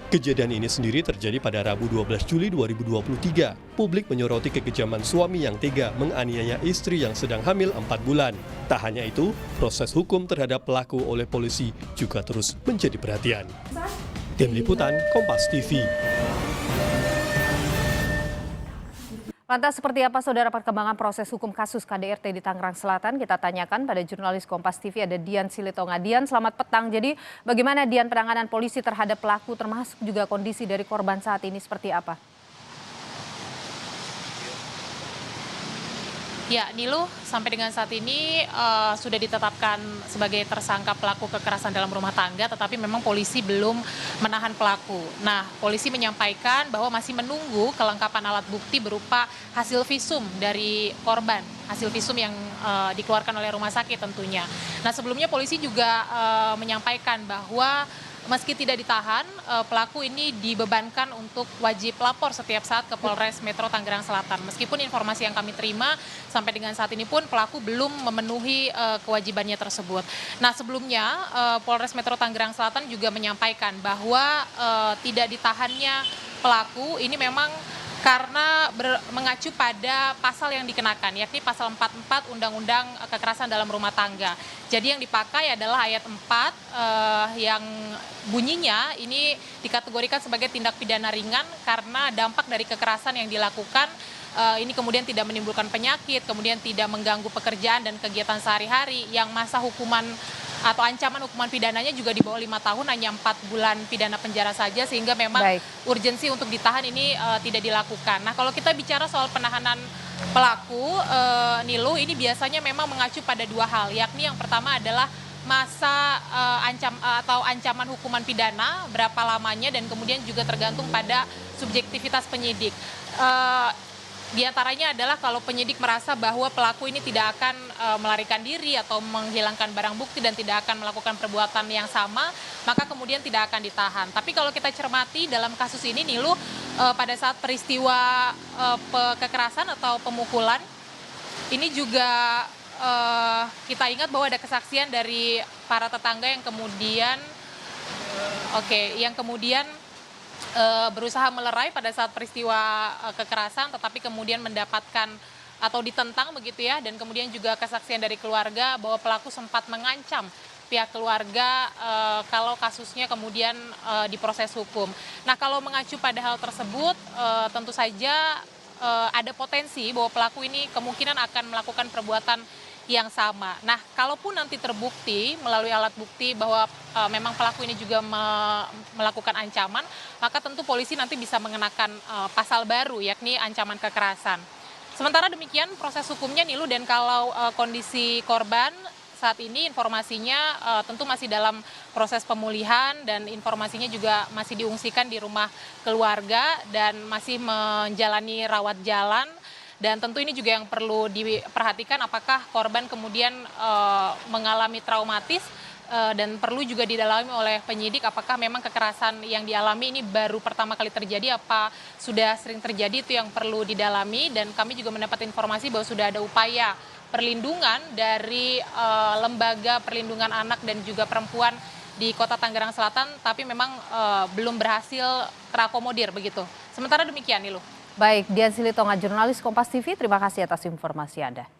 Kejadian ini sendiri terjadi pada Rabu 12 Juli 2023. Publik menyoroti kekejaman suami yang tega menganiaya istri yang sedang hamil 4 bulan. Tak hanya itu, proses hukum terhadap pelaku oleh polisi juga terus menjadi perhatian. Tim Liputan Kompas TV. Lantas seperti apa saudara perkembangan proses hukum kasus KDRT di Tangerang Selatan? Kita tanyakan pada jurnalis Kompas TV ada Dian Silitonga. Dian, selamat petang. Jadi bagaimana Dian penanganan polisi terhadap pelaku termasuk juga kondisi dari korban saat ini seperti apa? Ya, Nilu, sampai dengan saat ini sudah ditetapkan sebagai tersangka pelaku kekerasan dalam rumah tangga, tetapi memang polisi belum menahan pelaku. Nah, polisi menyampaikan bahwa masih menunggu kelengkapan alat bukti berupa hasil visum dari korban, hasil visum yang dikeluarkan oleh rumah sakit tentunya. Nah, sebelumnya polisi juga menyampaikan bahwa meski tidak ditahan, pelaku ini dibebankan untuk wajib lapor setiap saat ke Polres Metro Tangerang Selatan. Meskipun informasi yang kami terima sampai dengan saat ini pun pelaku belum memenuhi kewajibannya tersebut. Nah, sebelumnya Polres Metro Tangerang Selatan juga menyampaikan bahwa tidak ditahannya pelaku ini memang karena mengacu pada pasal yang dikenakan, yakni pasal 44 Undang-Undang Kekerasan dalam Rumah Tangga. Jadi yang dipakai adalah ayat 4 yang bunyinya ini dikategorikan sebagai tindak pidana ringan karena dampak dari kekerasan yang dilakukan ini kemudian tidak menimbulkan penyakit, kemudian tidak mengganggu pekerjaan dan kegiatan sehari-hari, yang masa hukuman atau ancaman hukuman pidananya juga di bawah 5 tahun, hanya 4 bulan pidana penjara saja, sehingga memang urgensi untuk ditahan ini tidak dilakukan. Nah, kalau kita bicara soal penahanan pelaku, Nilu, ini biasanya memang mengacu pada dua hal, yakni yang pertama adalah masa ancaman hukuman pidana, berapa lamanya, dan kemudian juga tergantung pada subjektivitas penyidik. Di antaranya adalah kalau penyidik merasa bahwa pelaku ini tidak akan melarikan diri atau menghilangkan barang bukti dan tidak akan melakukan perbuatan yang sama, maka kemudian tidak akan ditahan. Tapi kalau kita cermati dalam kasus ini, Nilu, pada saat peristiwa kekerasan atau pemukulan, ini juga kita ingat bahwa ada kesaksian dari para tetangga yang kemudian berusaha melerai pada saat peristiwa kekerasan, tetapi kemudian mendapatkan atau ditentang begitu ya, dan kemudian juga kesaksian dari keluarga bahwa pelaku sempat mengancam pihak keluarga kalau kasusnya kemudian diproses hukum. Nah, kalau mengacu pada hal tersebut, tentu saja ada potensi bahwa pelaku ini kemungkinan akan melakukan perbuatan yang sama. Nah, kalaupun nanti terbukti melalui alat bukti bahwa memang pelaku ini juga melakukan ancaman, maka tentu polisi nanti bisa mengenakan pasal baru, yakni ancaman kekerasan. Sementara demikian proses hukumnya, Nilu, dan kalau kondisi korban saat ini informasinya tentu masih dalam proses pemulihan dan informasinya juga masih diungsikan di rumah keluarga dan masih menjalani rawat jalan. Dan tentu ini juga yang perlu diperhatikan, apakah korban kemudian mengalami traumatis dan perlu juga didalami oleh penyidik apakah memang kekerasan yang dialami ini baru pertama kali terjadi, apa sudah sering terjadi, itu yang perlu didalami. Dan kami juga mendapat informasi bahwa sudah ada upaya perlindungan dari Lembaga Perlindungan Anak dan juga Perempuan di Kota Tangerang Selatan, tapi memang belum berhasil terakomodir begitu. Sementara demikian, Nilu. Baik, Dian Silitonga, jurnalis Kompas TV, terima kasih atas informasi Anda.